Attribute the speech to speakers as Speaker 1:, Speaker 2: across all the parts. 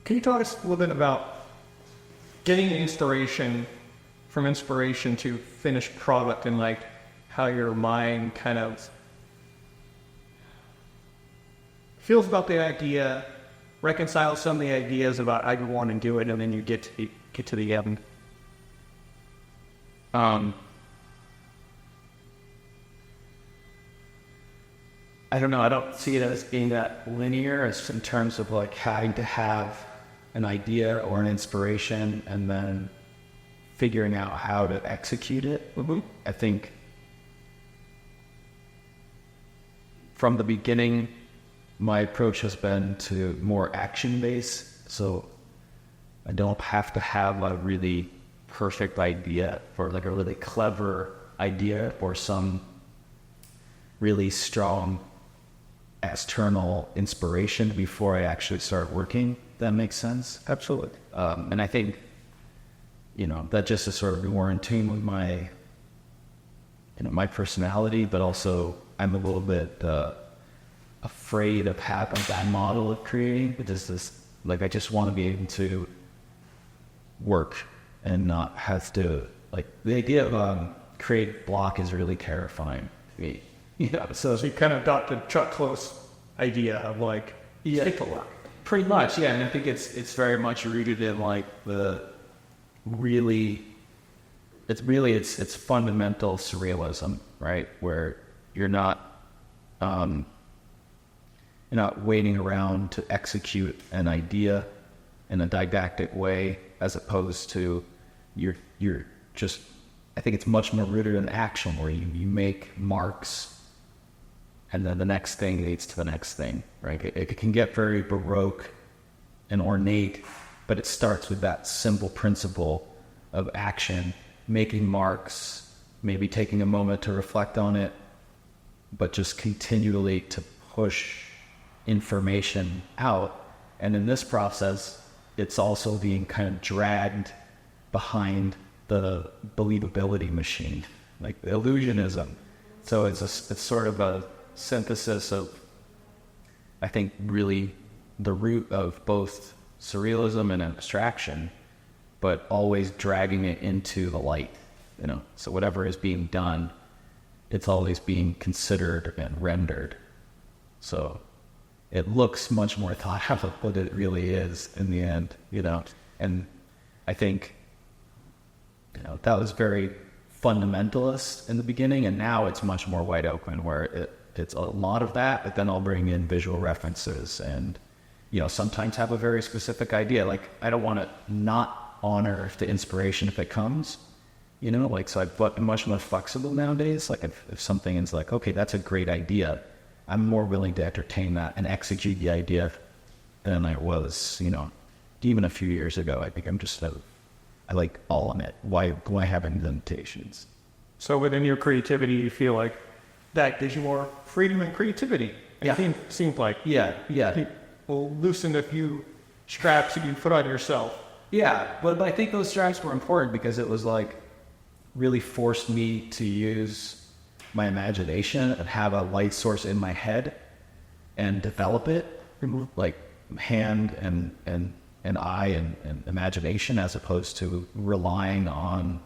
Speaker 1: Can you talk us a little bit about getting inspiration from inspiration to finished product and like how your mind kind of feels about the idea, reconciles some of the ideas about how you want to do it, and then you get to the end?
Speaker 2: I don't know. I don't see it as being that linear as in terms of like having to have an idea or an inspiration and then figuring out how to execute it.
Speaker 1: Mm-hmm.
Speaker 2: I think from the beginning, my approach has been to more action-based. So I don't have to have a really perfect idea or like a really clever idea or some really strong external inspiration before I actually start working. That makes sense?
Speaker 1: Absolutely.
Speaker 2: And I think, that just is sort of more in tune with my, my personality, but also I'm a little bit afraid of having that model of creating. It is this, like, I just want to be able to work and not have to, like, the idea of create block is really terrifying to me.
Speaker 1: So you kind of adopted Chuck Close idea of like, stick to work.
Speaker 2: Pretty much, yeah. And I think it's very much rooted in like it's fundamental surrealism, right? Where you're not waiting around to execute an idea in a didactic way, as opposed to you're just, I think it's much more rooted in action, where you make marks and then the next thing leads to the next thing, right? It can get very baroque and ornate, but it starts with that simple principle of action, making marks, maybe taking a moment to reflect on it, but just continually to push information out. And in this process, it's also being kind of dragged behind the believability machine, like the illusionism. So it's sort of a synthesis of, I think, really the root of both surrealism and abstraction, but always dragging it into the light, So whatever is being done, it's always being considered and rendered. So it looks much more thought out of what it really is in the end, And I think, that was very fundamentalist in the beginning, and now it's much more wide open, where it's a lot of that, but then I'll bring in visual references and, sometimes have a very specific idea. Like, I don't want to not honor the inspiration if it comes, so I'm much more flexible nowadays. Like if something is like, okay, that's a great idea, I'm more willing to entertain that and execute the idea than I was, even a few years ago. I think I'm just, I like all on it. Why have any limitations?
Speaker 1: So within your creativity, you feel like that gives you more freedom and creativity.
Speaker 2: Yeah.
Speaker 1: It seems like.
Speaker 2: Yeah.
Speaker 1: Will loosen a few straps that you put on yourself.
Speaker 2: Yeah, but I think those straps were important because it was like really forced me to use my imagination and have a light source in my head and develop it, like hand and eye and imagination, as opposed to relying on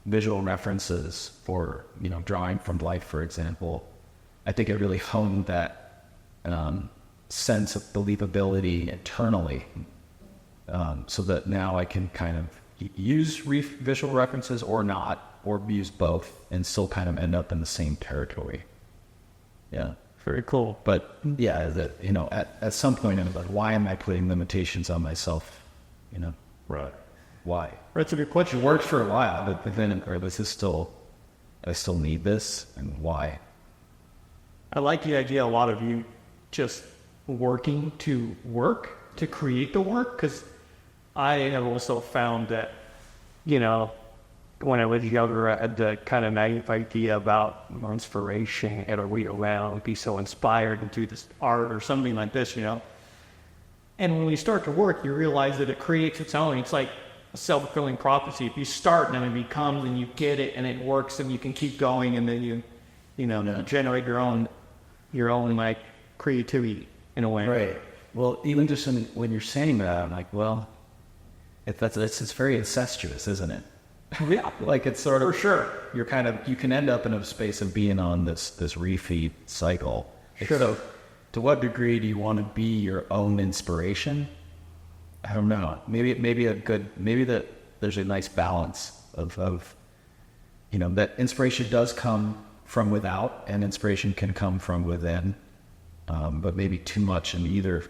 Speaker 2: visual references for, drawing from life, for example. I think it really honed that sense of believability internally, so that now I can kind of use visual references or not, or use both, and still kind of end up in the same territory. Yeah.
Speaker 1: Very cool.
Speaker 2: But yeah, at some point I'm like, why am I putting limitations on myself?
Speaker 1: Right.
Speaker 2: Why?
Speaker 1: That's a good question.
Speaker 2: It worked for a while, but then, I still need this, and why?
Speaker 1: I like the idea, a lot of you just working to work, to create the work, because I have also found that, when I was younger, I had the kind of naive idea about inspiration and a real around, be so inspired and do this art or something like this, And when you start to work, you realize that it creates its own. It's like a self-fulfilling prophecy. If you start and then it becomes, and you get it and it works, and you can keep going, and then you generate your own like creativity in a way.
Speaker 2: Right. Well, even just when you're saying that, I'm like, well, it's very incestuous, isn't it?
Speaker 1: Yeah,
Speaker 2: Like it's sort of
Speaker 1: for sure.
Speaker 2: you can end up in a space of being on this refeed cycle.
Speaker 1: Sure.
Speaker 2: So, to what degree do you want to be your own inspiration? I don't know. Maybe that there's a nice balance of that inspiration does come from without, and inspiration can come from within. But maybe too much on either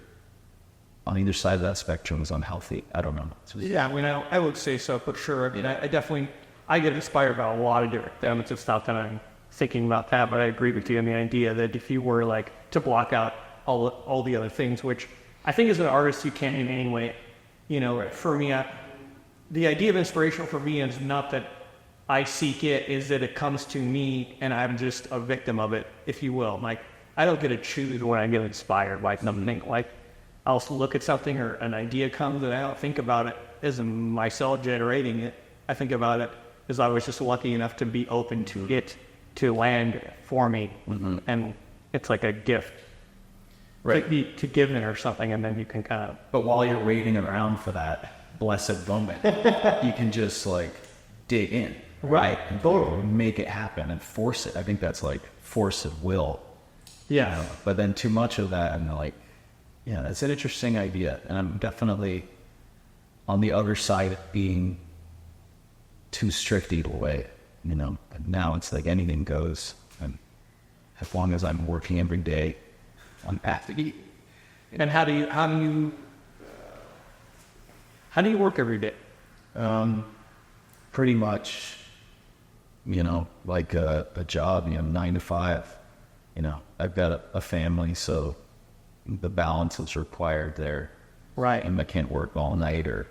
Speaker 2: side of that spectrum is unhealthy. I don't know.
Speaker 1: Yeah, I mean, I would say so for sure. I mean, I definitely get inspired by a lot of different things. It's not that I'm thinking about that, but I agree with you on the idea that if you were like to block out all the other things, which I think as an artist you can't in any way. For me, the idea of inspiration for me is not that I seek it, is that it comes to me and I'm just a victim of it, if you will. Like, I don't get to choose when I get inspired by something. Like, I'll look at something or an idea comes and I don't think about it as myself generating it. I think about it as I was just lucky enough to be open to it, to land for me. Mm-hmm. And it's like a gift. Right. Like to give it or something, and then you can kind of...
Speaker 2: But while you're waiting around for that blessed moment, you can just like dig in.
Speaker 1: Right.
Speaker 2: And totally make it happen and force it. I think that's like force of will.
Speaker 1: Yeah.
Speaker 2: But then too much of that, and like, yeah, that's an interesting idea. And I'm definitely on the other side of being too strict either way. But now it's like anything goes. And as long as I'm working every day on path to eat.
Speaker 1: And how do you work every day?
Speaker 2: Pretty much, like a job, 9 to 5. I've got a family, so the balance is required there.
Speaker 1: Right.
Speaker 2: And I can't work all night or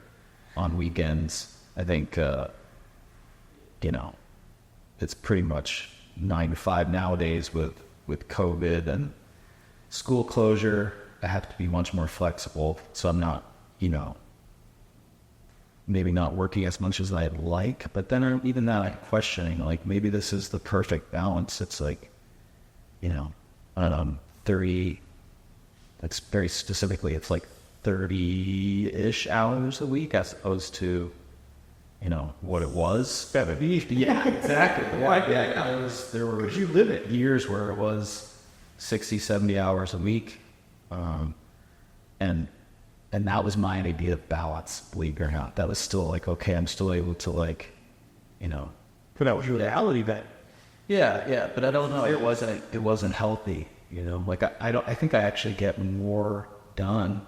Speaker 2: on weekends. I think, it's pretty much 9 to 5 nowadays with COVID and school closure. I have to be much more flexible, so I'm not, maybe not working as much as I'd like, but then even that I'm questioning, like, maybe this is the perfect balance. It's like, 30, that's very specifically, it's like 30-ish hours a week as opposed to, what it was.
Speaker 1: 70.
Speaker 2: Yeah, exactly. Yeah. There were
Speaker 1: you live it.
Speaker 2: years where it was 60, 70 hours a week. And that was my idea of balance, believe it or not. That was still like, okay, I'm still able to like,
Speaker 1: But that was your reality then.
Speaker 2: Yeah, but I don't know. It wasn't healthy, Like I think I actually get more done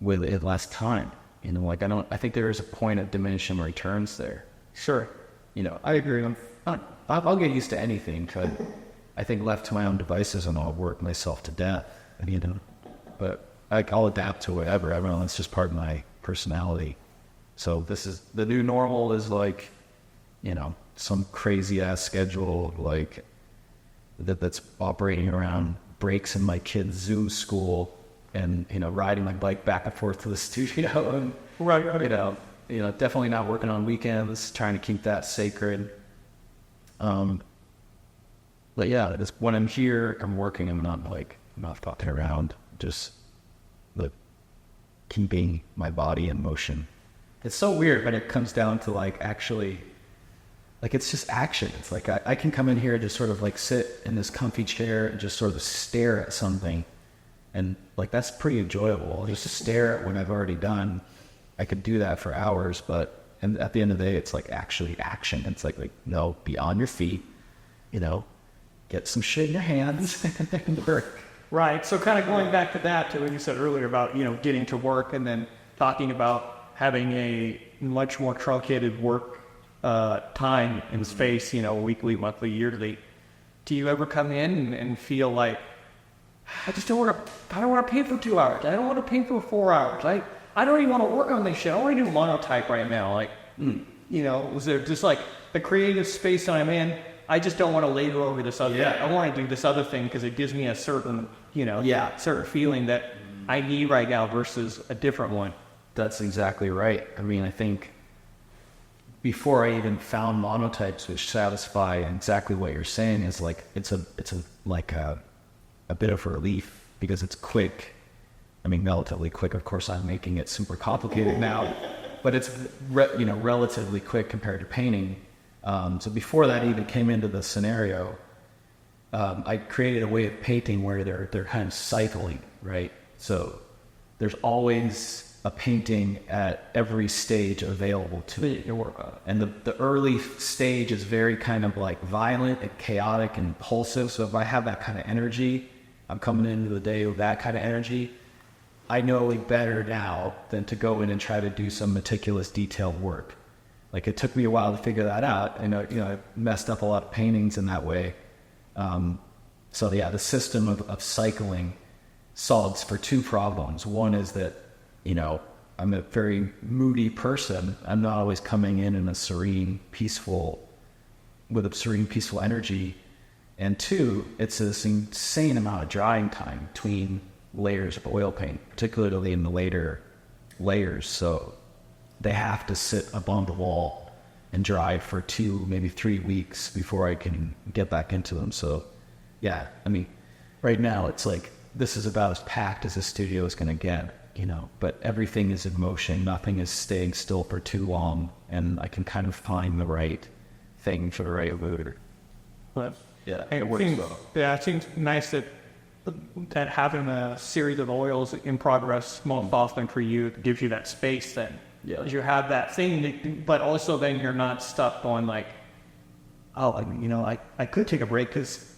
Speaker 2: with it less time. Like I think there is a point of diminishing returns there.
Speaker 1: Sure. I agree.
Speaker 2: I'll get used to anything, but I think left to my own devices and I'll work myself to death. But I'll adapt to whatever. I don't know, it's just part of my personality. So this is the new normal is like, some crazy ass schedule like that's operating around breaks in my kid's Zoom school and, riding my bike back and forth to the studio and,
Speaker 1: right.
Speaker 2: Definitely not working on weekends, trying to keep that sacred. But yeah, just when I'm here, I'm working. I'm not fucking around. Just like keeping my body in motion. It's so weird, but it comes down to like actually, like it's just action. It's like I can come in here and just sort of like sit in this comfy chair and just sort of stare at something, and like that's pretty enjoyable. I'll just stare at what I've already done. I could do that for hours, and at the end of the day, it's like actually action. It's like no, be on your feet, get some shit in your hands and work.
Speaker 1: Right. So kind of going back to that, to what you said earlier about, getting to work and then talking about having a much more truncated work time and space, weekly, monthly, yearly. Do you ever come in and feel like, I don't want to paint for 2 hours. I don't want to paint for 4 hours. I don't even want to work on this shit. I want to do monotype right now. Was there just like the creative space that I'm in? I just don't want to labor over this other thing. I want to do this other thing because it gives me a certain, certain feeling that I need right now versus a different one.
Speaker 2: That's exactly right. I mean, I think before I even found monotypes which satisfy exactly what you're saying is like, it's a bit of a relief because it's quick I mean, relatively quick. Of course, I'm making it super complicated now, but it's relatively quick compared to painting. So before that even came into the scenario, I created a way of painting where they're kind of cycling, right? So there's always a painting at every stage available to you. And the early stage is very kind of like violent and chaotic and impulsive. So if I have that kind of energy, I'm coming into the day with that kind of energy, I know better now than to go in and try to do some meticulous detailed work. Like it took me a while to figure that out. And I messed up a lot of paintings in that way. So yeah, the system of cycling solves for two problems. One is that, I'm a very moody person. I'm not always coming in a serene, peaceful energy. And two, it's this insane amount of drying time between layers of oil paint, particularly in the later layers. So they have to sit up on the wall and dry for 2, maybe 3 weeks before I can get back into them. So yeah, I mean, right now it's like, this is about as packed as a studio is going to get, but everything is in motion. Nothing is staying still for too long. And I can kind of find the right thing for the right mood.
Speaker 1: But
Speaker 2: yeah,
Speaker 1: it works well. Yeah, it seems nice that having a series of oils in progress most often for you gives you that space then. Yeah. You have that thing, but also then you're not stuck on like, I could take a break because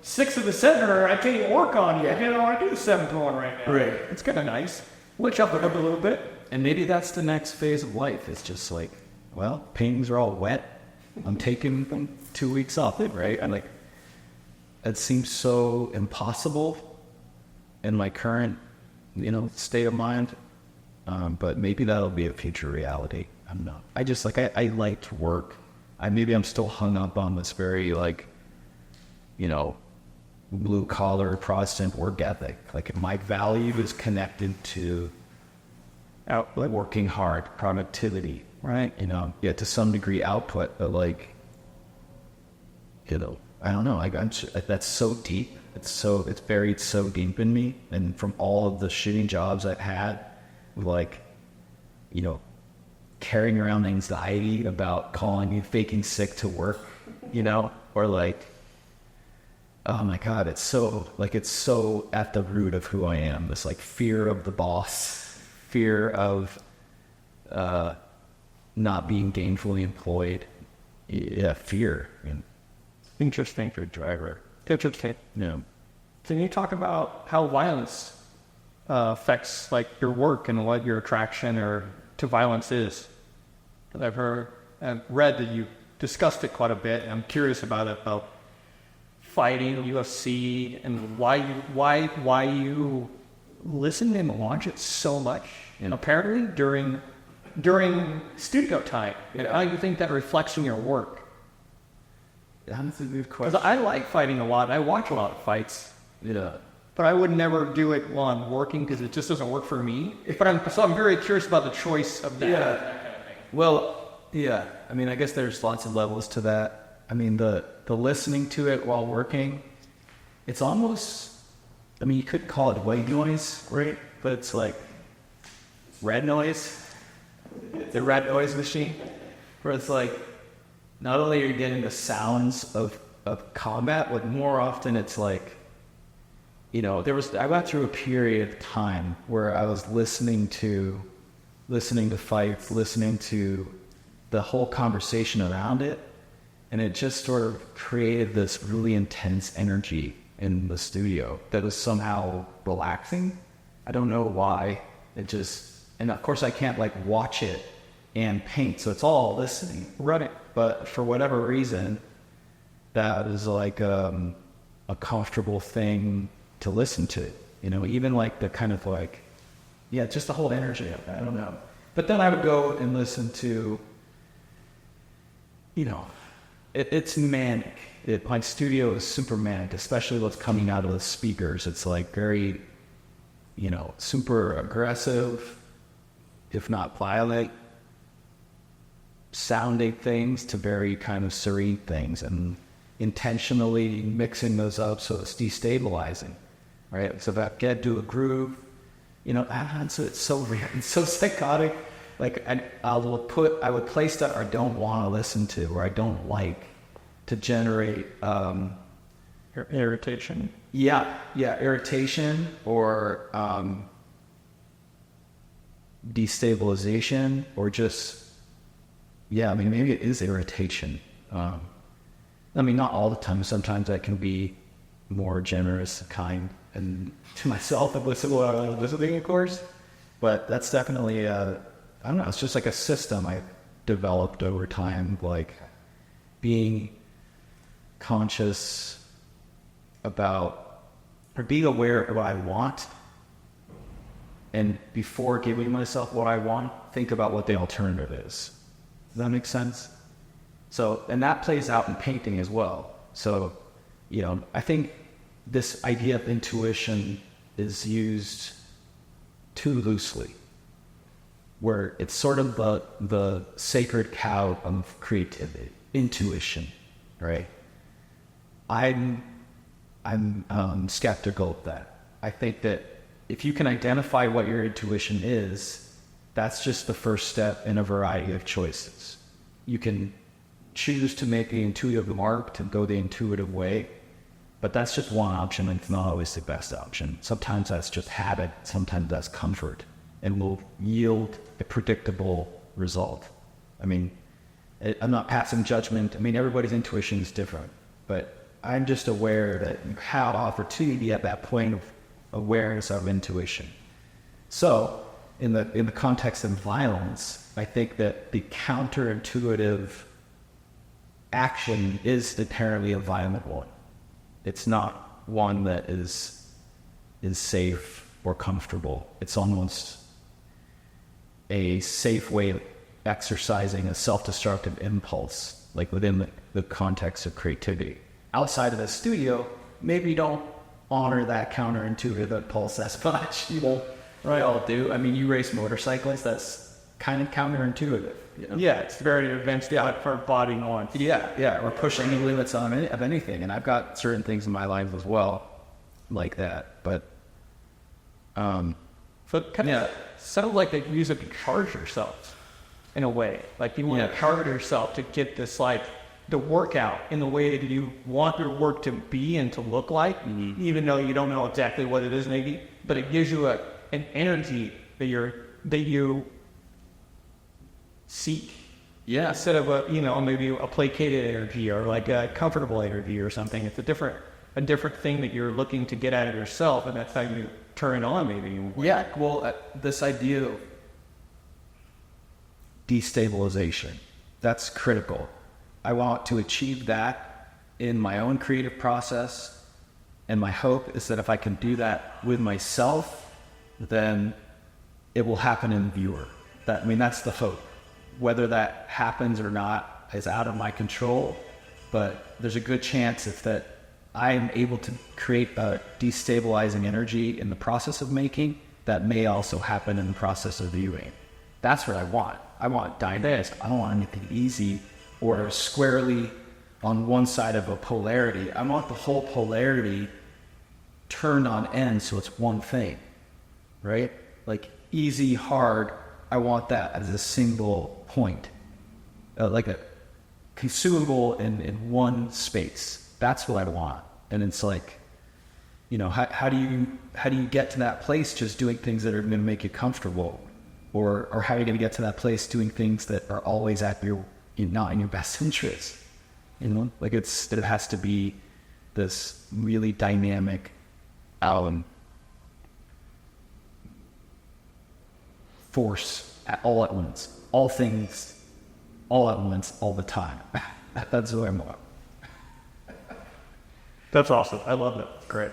Speaker 1: 6 of the 7 I can't even work on yet. I do the 7th one right now. Right. It's kind of nice. Switch up a little bit.
Speaker 2: And maybe that's the next phase of life. It's just like, well, paintings are all wet. I'm taking 2 weeks off, right? I'm like, it seems so impossible in my current, state of mind. But maybe that'll be a future reality. I'm not. I just I like to work. Maybe I'm still hung up on this very blue collar Protestant work ethic. Like my value is connected to working hard, productivity, right? To some degree output, but I don't know. That's so deep. It's buried so deep in me. And from all of the shitty jobs I've had, carrying around anxiety about faking sick to work, or oh my God, it's so at the root of who I am. This fear of the boss, fear of not being gainfully employed. Yeah, fear.
Speaker 1: Interesting.
Speaker 2: For a driver.
Speaker 1: Interesting.
Speaker 2: Yeah.
Speaker 1: Can you talk about how violence affects your work and what your attraction to violence is? I've heard and read that you discussed it quite a bit. And I'm curious about fighting, UFC, and why you listen and watch it so much. And apparently during studio time, how you think that reflects in your work?
Speaker 2: That's a good question.
Speaker 1: Because I like fighting a lot. I watch a lot of fights.
Speaker 2: Yeah.
Speaker 1: But I would never do it while I'm working because it just doesn't work for me. But I'm very curious about the choice of that.
Speaker 2: Yeah. Well, yeah. I mean, I guess there's lots of levels to that. I mean, the listening to it while working, it's almost, you could call it white noise, right? But it's red noise. The red noise machine. Where it's not only are you getting the sounds of combat, but more often it's I went through a period of time where I was listening to fights, listening to the whole conversation around it, and it just sort of created this really intense energy in the studio that was somehow relaxing. I don't know why. And of course I can't watch it and paint, so it's all listening.
Speaker 1: Right.
Speaker 2: But for whatever reason, that is a comfortable thing to listen to, even the kind of just the whole energy of it. I don't know. But then I would go and listen to, it's manic. My studio is super manic, especially what's coming out of the speakers. It's very, super aggressive, if not violent, sounding things to very kind of serene things, and intentionally mixing those up so it's destabilizing. right? So if I get to a groove, so it's so weird, it's so psychotic. Like I would play stuff I don't want to listen to or I don't like to generate
Speaker 1: irritation.
Speaker 2: Yeah, irritation or destabilization or just maybe it is irritation. Not all the time. Sometimes I can be more generous, kind, and to myself and listening, of course. But that's definitely I don't know. It's just like a system I developed over time, like being conscious about or being aware of what I want. And before giving myself what I want, think about what the alternative is. Does that make sense? So, and that plays out in painting as well. So, I think this idea of intuition is used too loosely, where it's sort of the sacred cow of creativity, intuition, right? I'm skeptical of that. I think that if you can identify what your intuition is, that's just the first step in a variety of choices. You can choose to make the intuitive mark, to go the intuitive way, but that's just one option, and it's not always the best option. Sometimes that's just habit, sometimes that's comfort, and will yield a predictable result. I'm not passing judgment. Everybody's intuition is different, but I'm just aware that you have opportunity at that point of awareness of intuition. So, in the context of violence, I think that the counterintuitive action is inherently a violent one. It's not one that is safe or comfortable. It's almost a safe way of exercising a self-destructive impulse, like within the context of creativity. Outside of the studio, maybe you don't honor that counterintuitive impulse as much. Right? All do. You race motorcyclists, that's kind of counterintuitive.
Speaker 1: Yeah, it's very advanced for body on.
Speaker 2: Yeah, or pushing any limits of anything. And I've got certain things in my life as well, like that. But,
Speaker 1: so it kind of sounds like they use it to charge yourself, in a way. Like you want to charge yourself to get this, like, the workout in the way that you want your work to be and to look like, even though you don't know exactly what it is, maybe. But it gives you an energy that you seek. Yeah. Instead of maybe a placated energy or like a comfortable energy or something. It's a different thing that you're looking to get out of yourself, and that's how you turn it on, maybe.
Speaker 2: Yeah. Well, this idea of destabilization, that's critical. I want to achieve that in my own creative process, and my hope is that if I can do that with myself, then it will happen in the viewer. That's the hope. Whether that happens or not is out of my control, but there's a good chance that I am able to create a destabilizing energy in the process of making that may also happen in the process of viewing. That's what I want. I want dynamics. I don't want anything easy or squarely on one side of a polarity. I want the whole polarity turned on end so it's one thing, right? Like easy, hard, I want that as a single point, like a consumable in one space. That's what I want. And it's like, how do you get to that place just doing things that are going to make you comfortable, or how are you going to get to that place doing things that are always not in your best interest? Like it has to be this really dynamic force all at once, all things all at once, all the time. That's who I'm on.
Speaker 1: That's awesome. I love that. Great.